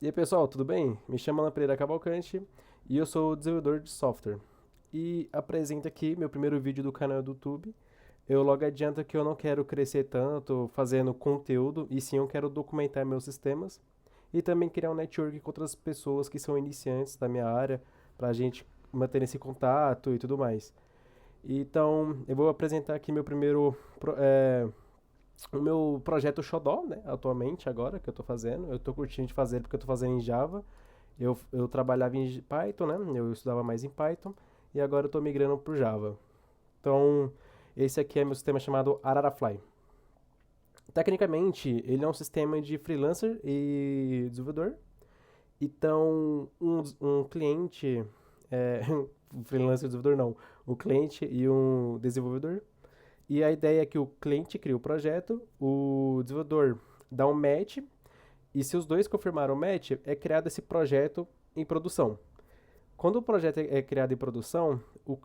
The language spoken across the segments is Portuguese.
E aí pessoal, tudo bem? Me chamo Alan Pereira Cavalcante e eu sou desenvolvedor de software. E apresento aqui meu primeiro vídeo do canal do YouTube. Eu logo adianto que eu não quero crescer tanto fazendo conteúdo, e sim eu quero documentar meus sistemas e também criar um network com outras pessoas que são iniciantes da minha área, para a gente manter esse contato e tudo mais. Então, eu vou apresentar aqui o meu projeto Xodó, né, atualmente, agora, que eu tô fazendo. Eu tô curtindo de fazer porque eu tô fazendo em Java. Eu trabalhava em Python, né? Eu estudava mais em Python e agora eu estou migrando para o Java. Então, esse aqui é meu sistema chamado Ararafly. Tecnicamente, ele é um sistema de freelancer e desenvolvedor. Então, um cliente, um freelancer e desenvolvedor não, um cliente e um desenvolvedor. E a ideia é que o cliente cria o projeto, o desenvolvedor dá um match, e se os dois confirmaram o match, é criado esse projeto em produção. Quando o projeto é criado em produção, o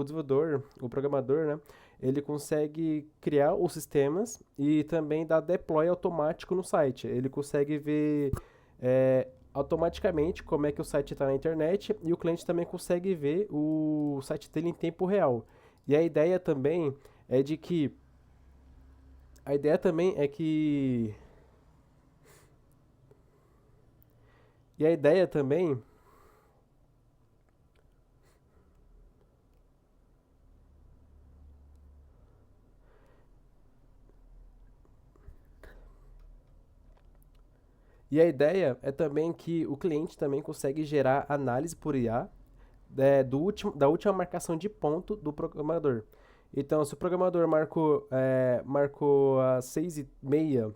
desenvolvedor, o programador, né, ele consegue criar os sistemas e também dar deploy automático no site. Ele consegue ver automaticamente como é que o site está na internet, e o cliente também consegue ver o site dele em tempo real. E a ideia também é de que a ideia também é que e a ideia também E a ideia é também que o cliente também consegue gerar análise por IA da última marcação de ponto do programador. Então, se o programador marcou às 6:30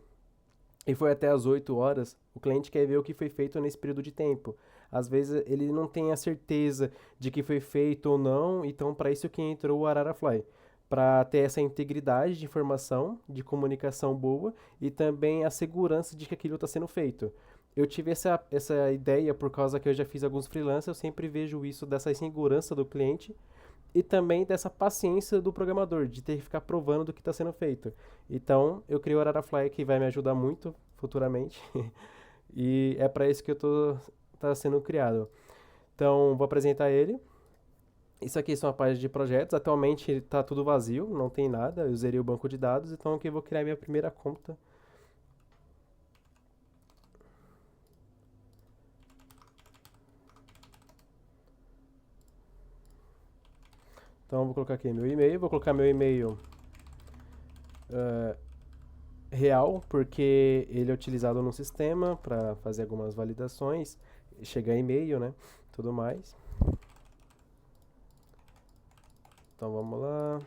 e foi até às 8 horas, o cliente quer ver o que foi feito nesse período de tempo. Às vezes ele não tem a certeza de que foi feito ou não, então para isso que entrou o Ararafly, para ter essa integridade de informação, de comunicação boa e também a segurança de que aquilo está sendo feito. Eu tive essa ideia por causa que eu já fiz alguns freelancers, eu sempre vejo isso dessa insegurança do cliente e também dessa paciência do programador, de ter que ficar provando do que está sendo feito. Então, eu criei o Ararafly, que vai me ajudar muito futuramente, e é para isso que tá sendo criado. Então, vou apresentar ele. Isso aqui são a página de projetos. Atualmente está tudo vazio, não tem nada. Eu zerei o banco de dados, então aqui eu vou criar minha primeira conta. Então, vou colocar aqui meu e-mail. Vou colocar meu e-mail real, porque ele é utilizado no sistema para fazer algumas validações, chegar e-mail, né? Tudo mais. Então vamos lá.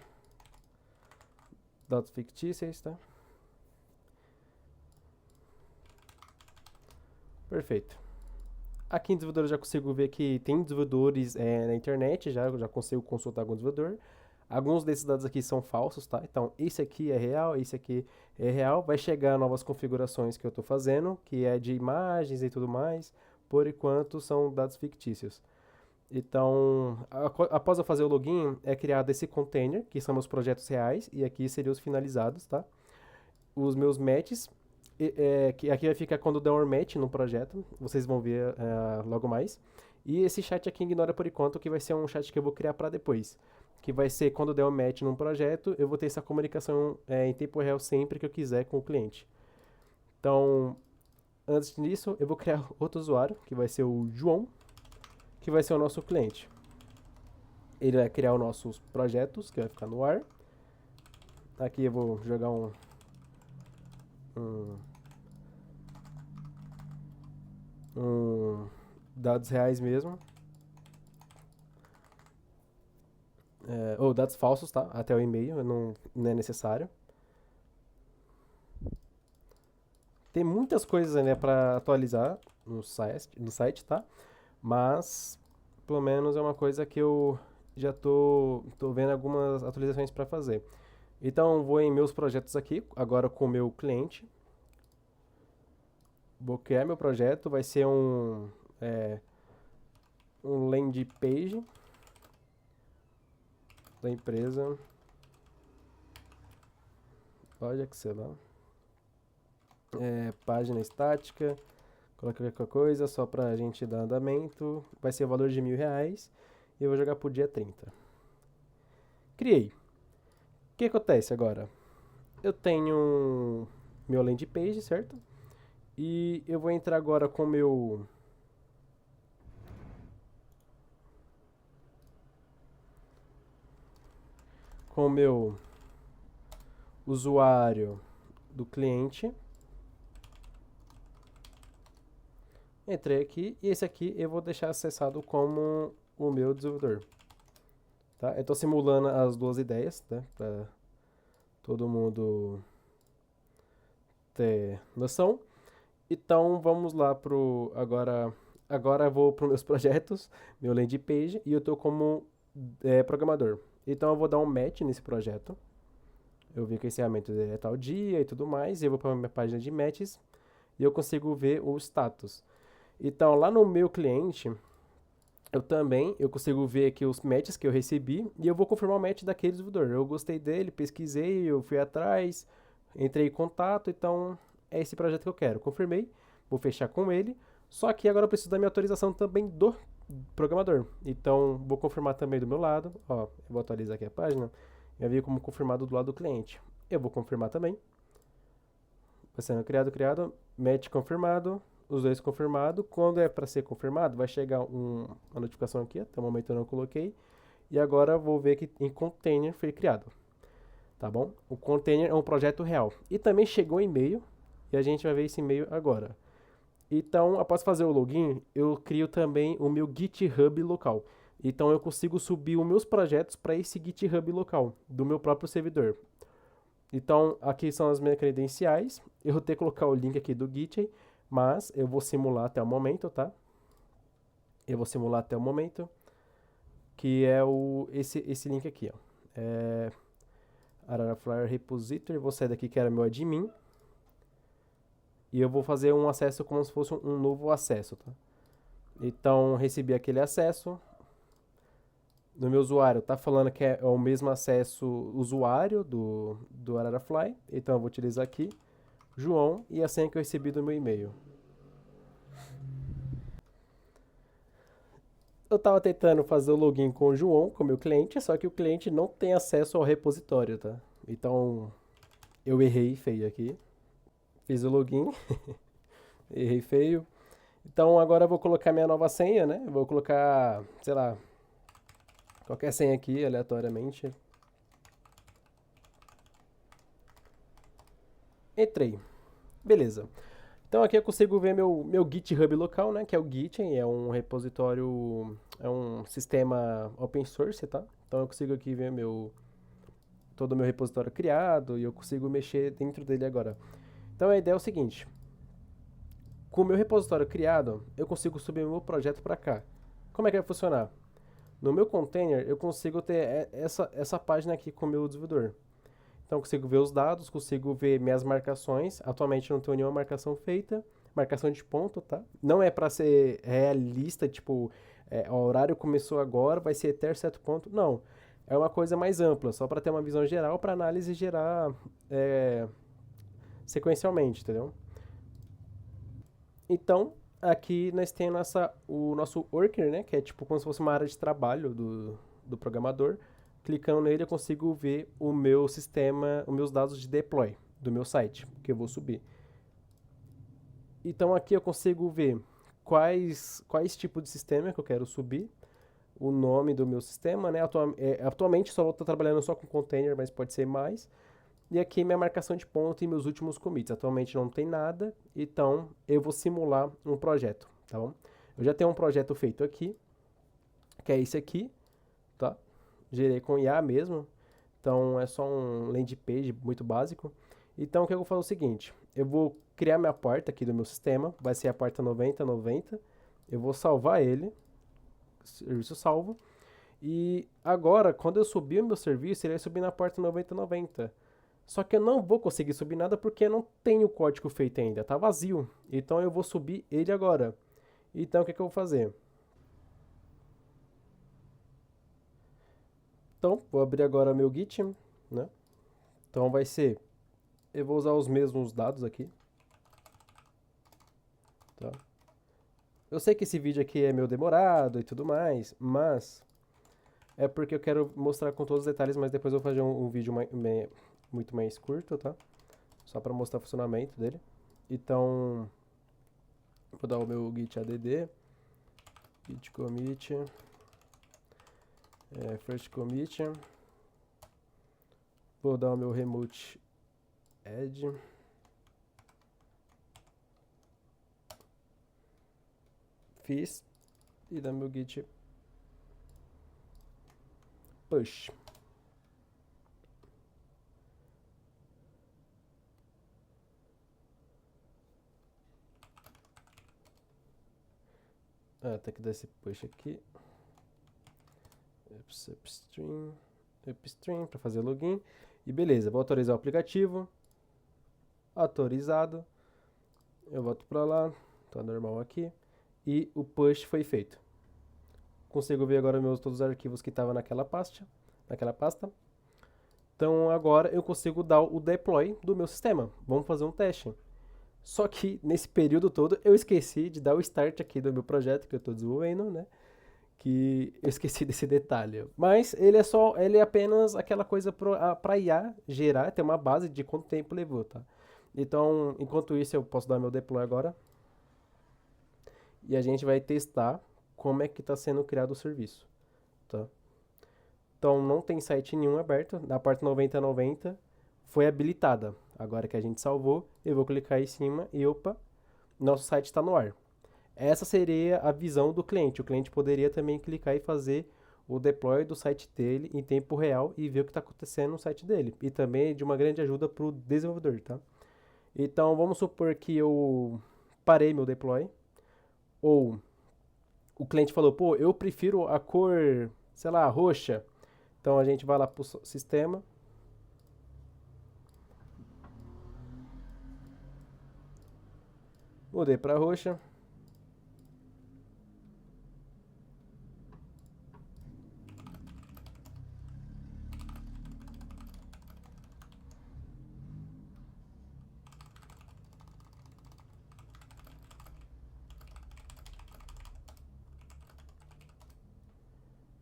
Dados fictícios, tá? Perfeito. Aqui em desenvolvedor eu já consigo ver que tem desenvolvedores na internet, já consigo consultar algum desenvolvedor. Alguns desses dados aqui são falsos, tá? Então, esse aqui é real, esse aqui é real. Vai chegar novas configurações que eu estou fazendo, que é de imagens e tudo mais. Por enquanto, são dados fictícios. Então, após eu fazer o login, é criado esse container, que são meus projetos reais, e aqui seriam os finalizados, tá? Os meus matches, que aqui vai ficar quando der um match no projeto, vocês vão ver logo mais. E esse chat aqui ignora por enquanto, que vai ser um chat que eu vou criar para depois. Que vai ser quando der um match num projeto, eu vou ter essa comunicação em tempo real sempre que eu quiser com o cliente. Então, antes disso, eu vou criar outro usuário, que vai ser o João, que vai ser o nosso cliente. Ele vai criar os nossos projetos, que vai ficar no ar. Aqui eu vou jogar um, um dados reais mesmo. Ou dados falsos, tá? Até o e-mail, não é necessário. Tem muitas coisas ainda para atualizar no site, tá? Mas, pelo menos é uma coisa que eu já tô vendo algumas atualizações para fazer. Então, vou em meus projetos aqui, agora com o meu cliente. Vou criar meu projeto, vai ser um landing page da empresa. Pode Excel, página estática, Coloca qualquer coisa só pra gente dar andamento. Vai ser o valor de R$ 1.000 e eu vou jogar pro dia 30. Criei. O que acontece agora? Eu tenho meu landing page, certo? E eu vou entrar agora com o meu usuário do cliente. Entrei aqui e esse aqui eu vou deixar acessado como o meu desenvolvedor. Tá? Eu estou simulando as duas ideias, né? Para todo mundo ter noção. Então vamos lá pro agora eu vou para os meus projetos, meu landing page e eu estou como programador. Então eu vou dar um match nesse projeto. Eu vi que o encerramento dele é tal dia e tudo mais, e eu vou para a minha página de matches e eu consigo ver o status. Então lá no meu cliente, eu consigo ver aqui os matches que eu recebi e eu vou confirmar o match daquele desenvolvedor. Eu gostei dele, pesquisei, eu fui atrás, entrei em contato, então é esse projeto que eu quero. Confirmei, vou fechar com ele. Só que agora eu preciso da minha autorização também do programador. Então vou confirmar também do meu lado. Ó, eu vou atualizar aqui a página. Eu vi como confirmado do lado do cliente. Eu vou confirmar também. Vai sendo criado, match confirmado, os dois confirmados. Quando é para ser confirmado, vai chegar uma notificação aqui, até o momento eu não coloquei. E agora eu vou ver que em container foi criado. Tá bom? O container é um projeto real. E também chegou um e-mail, e a gente vai ver esse e-mail agora. Então, após fazer o login, eu crio também o meu GitHub local. Então, eu consigo subir os meus projetos para esse GitHub local, do meu próprio servidor. Então, aqui são as minhas credenciais. Eu vou ter que colocar o link aqui do Git, mas eu vou simular até o momento, tá? Eu vou simular até o momento, que é esse link aqui, ó. Arara Flyer Repository. Vou sair daqui que era meu admin. E eu vou fazer um acesso como se fosse um novo acesso, tá? Então, recebi aquele acesso. No meu usuário, tá falando que é o mesmo acesso usuário do Ararafly. Então, eu vou utilizar aqui, João, e a senha que eu recebi do meu e-mail. Eu estava tentando fazer o login com o João, com o meu cliente, só que o cliente não tem acesso ao repositório, tá? Então, eu errei feio aqui. Fiz o login, errei feio. Então, agora eu vou colocar minha nova senha, né? Eu vou colocar, sei lá, qualquer senha aqui, aleatoriamente. Entrei. Beleza. Então aqui eu consigo ver meu GitHub local, né? Que é o Git, é um repositório, é um sistema open source, tá? Então eu consigo aqui ver todo o meu repositório criado e eu consigo mexer dentro dele agora. Então a ideia é o seguinte: com o meu repositório criado, eu consigo subir meu projeto para cá. Como é que vai funcionar? No meu container, eu consigo ter essa página aqui com o meu desenvolvedor. Então, eu consigo ver os dados, consigo ver minhas marcações. Atualmente, não tenho nenhuma marcação feita. Marcação de ponto, tá? Não é para ser realista, tipo, o horário começou agora, vai ser até certo ponto. Não. É uma coisa mais ampla, só para ter uma visão geral, para análise gerar sequencialmente, entendeu? Então, aqui nós temos o nosso worker, né? Que é tipo como se fosse uma área de trabalho do programador. Clicando nele, eu consigo ver o meu sistema, os meus dados de deploy do meu site, que eu vou subir. Então, aqui eu consigo ver quais tipos de sistema que eu quero subir, o nome do meu sistema, né? Atualmente só estou trabalhando só com container, mas pode ser mais. E aqui minha marcação de ponto e meus últimos commits. Atualmente não tem nada, então eu vou simular um projeto, tá bom? Eu já tenho um projeto feito aqui, que é esse aqui, tá? Gerei com IA mesmo, então é só um landing page muito básico. Então o que eu vou fazer é o seguinte: eu vou criar minha porta aqui do meu sistema, vai ser a porta 9090. Eu vou salvar ele, serviço salvo. E agora, quando eu subir o meu serviço, ele vai subir na porta 9090. Só que eu não vou conseguir subir nada porque eu não tenho o código feito ainda, tá vazio. Então eu vou subir ele agora. Então o que eu vou fazer? Então, vou abrir agora meu Git, né? Então vai ser, eu vou usar os mesmos dados aqui, tá? Eu sei que esse vídeo aqui é meio demorado e tudo mais, mas é porque eu quero mostrar com todos os detalhes, mas depois eu vou fazer um vídeo muito mais curto, tá? Só para mostrar o funcionamento dele. Então, vou dar o meu git add, git commit, first commit, vou dar o meu remote add, fiz, e dar meu git push. Tem que dar esse push aqui. Upstream para fazer login. E beleza, vou autorizar o aplicativo. Autorizado. Eu volto para lá. Tá normal aqui. E o push foi feito. Consigo ver agora todos os arquivos que estavam naquela pasta. Então agora eu consigo dar o deploy do meu sistema. Vamos fazer um teste. Só que nesse período todo eu esqueci de dar o start aqui do meu projeto que eu estou desenvolvendo, né? Que eu esqueci desse detalhe. Mas ele é apenas aquela coisa para IA gerar, ter uma base de quanto tempo levou, tá? Então, enquanto isso, eu posso dar meu deploy agora. E a gente vai testar como é que está sendo criado o serviço, tá? Então, não tem site nenhum aberto. Na parte 9090 foi habilitada. Agora que a gente salvou, eu vou clicar em cima e opa, nosso site está no ar. Essa seria a visão do cliente. O cliente poderia também clicar e fazer o deploy do site dele em tempo real e ver o que está acontecendo no site dele. E também é de uma grande ajuda para o desenvolvedor, tá? Então vamos supor que eu parei meu deploy, ou o cliente falou, pô, eu prefiro a cor, sei lá, roxa. Então a gente vai lá para o sistema, mudei para roxa.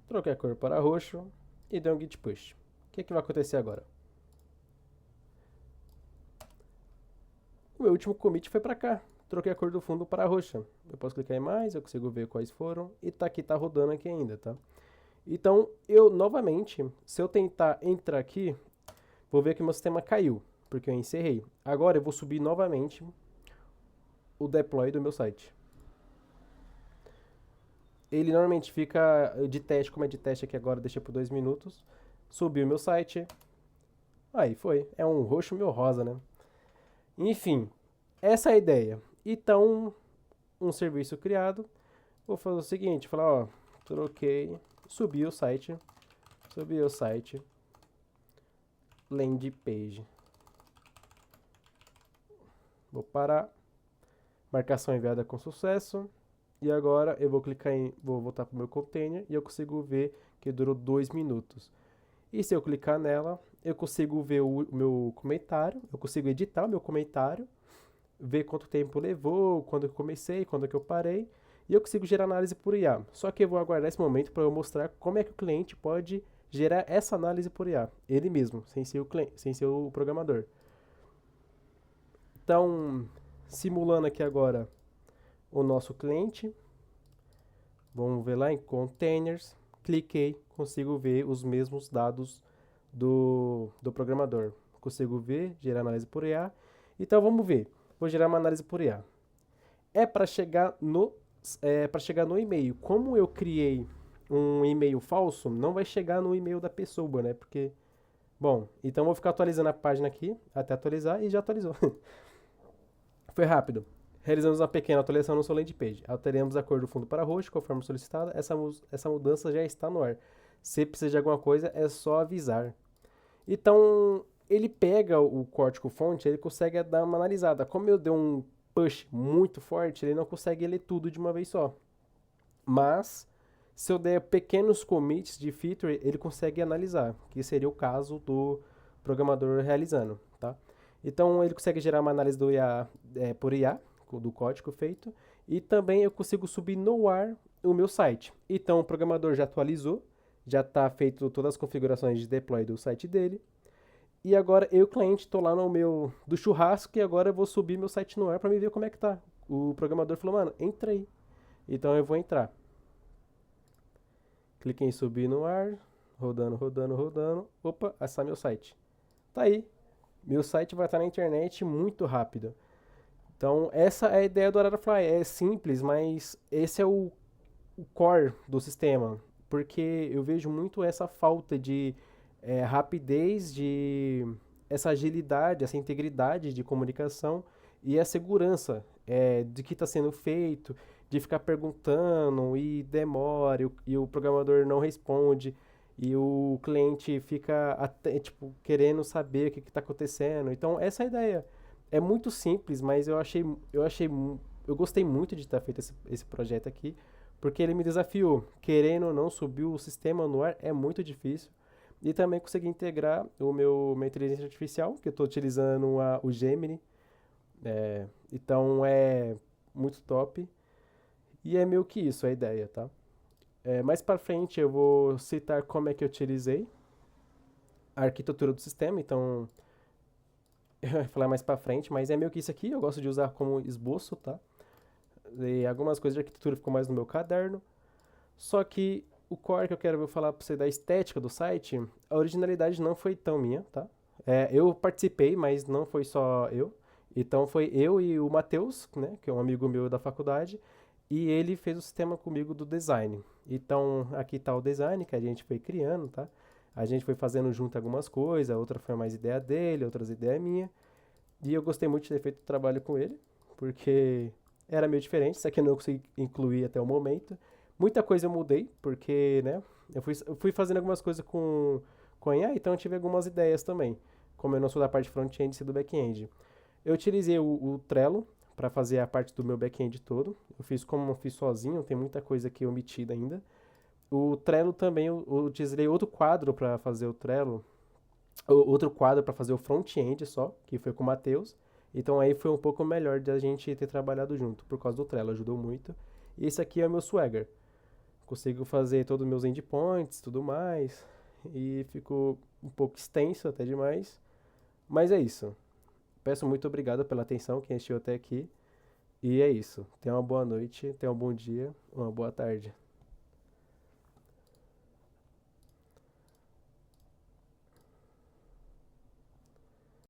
Troquei a cor para roxo e dei um git push. O que vai acontecer agora? O meu último commit foi para cá. Troquei a cor do fundo para roxa. Eu posso clicar em mais, eu consigo ver quais foram. E tá aqui, tá rodando aqui ainda, tá? Então, eu novamente, se eu tentar entrar aqui, vou ver que meu sistema caiu, porque eu encerrei. Agora eu vou subir novamente o deploy do meu site. Ele normalmente fica de teste, como é de teste aqui agora, deixa por 2 minutos. Subi o meu site. Aí foi. É um roxo meio rosa, né? Enfim, essa é a ideia. Então, um serviço criado. Vou fazer o seguinte, falar, ó, troquei, subi o site, landing page. Vou parar, marcação enviada com sucesso. E agora eu vou clicar vou voltar para o meu container e eu consigo ver que durou 2 minutos. E se eu clicar nela, eu consigo ver o meu comentário, eu consigo editar o meu comentário, ver quanto tempo levou, quando eu comecei, quando que eu parei, e eu consigo gerar análise por IA. Só que eu vou aguardar esse momento para eu mostrar como é que o cliente pode gerar essa análise por IA, ele mesmo, sem ser sem ser o programador. Então, simulando aqui agora o nosso cliente, vamos ver lá em containers, cliquei, consigo ver os mesmos dados do programador. Consigo ver, gerar análise por IA. Então vamos ver. Vou gerar uma análise por IA. É para chegar no e-mail. Como eu criei um e-mail falso, não vai chegar no e-mail da pessoa, né? Porque, bom, então vou ficar atualizando a página aqui até atualizar e já atualizou. Foi rápido. Realizamos uma pequena atualização no seu landing page. Alteramos a cor do fundo para roxo, conforme solicitado. Essa mudança já está no ar. Se precisa de alguma coisa, é só avisar. Então, ele pega o código fonte, ele consegue dar uma analisada. Como eu dei um push muito forte, ele não consegue ler tudo de uma vez só. Mas, se eu der pequenos commits de feature, ele consegue analisar, que seria o caso do programador realizando, tá? Então, ele consegue gerar uma análise do IA, por IA, do código feito, e também eu consigo subir no ar o meu site. Então o programador já atualizou, já está feito todas as configurações de deploy do site dele, e agora eu, cliente, estou lá no meu do churrasco e agora eu vou subir meu site no ar para me ver como é que tá. O programador falou, mano, entra aí. Então eu vou entrar. Clique em subir no ar, rodando, rodando, rodando. Opa, acessar meu site. Tá aí. Meu site vai estar na internet muito rápido. Então, essa é a ideia do Ararafly. É simples, mas esse é o core do sistema. Porque eu vejo muito essa falta de rapidez, de essa agilidade, essa integridade de comunicação e a segurança de que está sendo feito, de ficar perguntando e demora, e o programador não responde, e o cliente fica até, tipo, querendo saber o que está acontecendo. Então, essa é a ideia. É muito simples, mas eu gostei muito de ter feito esse projeto aqui, porque ele me desafiou. Querendo ou não, subir o sistema no ar é muito difícil. E também consegui integrar minha inteligência artificial, que eu estou utilizando o Gemini. Então é muito top. E é meio que isso a ideia, tá? Mais para frente eu vou citar como é que eu utilizei a arquitetura do sistema, então eu vou falar mais para frente, mas é meio que isso aqui, eu gosto de usar como esboço, tá? E algumas coisas de arquitetura ficam mais no meu caderno. Só que o core que eu quero falar para você da estética do site, a originalidade não foi tão minha, tá? Eu participei, mas não foi só eu. Então foi eu e o Matheus, né, que é um amigo meu da faculdade, e ele fez o sistema comigo do design. Então aqui tá o design que a gente foi criando, tá? A gente foi fazendo junto algumas coisas, outra foi mais ideia dele, outras ideia minha. E eu gostei muito de ter feito o trabalho com ele, porque era meio diferente, isso aqui eu não consegui incluir até o momento. Muita coisa eu mudei, porque, né, eu fui fazendo algumas coisas com a IA, então eu tive algumas ideias também, como eu não sou da parte front-end e do back-end. Eu utilizei o Trello para fazer a parte do meu back-end todo. Eu fiz como eu fiz sozinho, tem muita coisa aqui omitida ainda. O Trello também, eu utilizei outro quadro para fazer o Trello, outro quadro para fazer o front-end só, que foi com o Matheus. Então aí foi um pouco melhor de a gente ter trabalhado junto, por causa do Trello, ajudou muito. E esse aqui é o meu Swagger. Consigo fazer todos os meus endpoints, tudo mais. E ficou um pouco extenso até demais. Mas é isso. Peço muito obrigado pela atenção, quem assistiu até aqui. E é isso. Tenha uma boa noite, tenha um bom dia, uma boa tarde.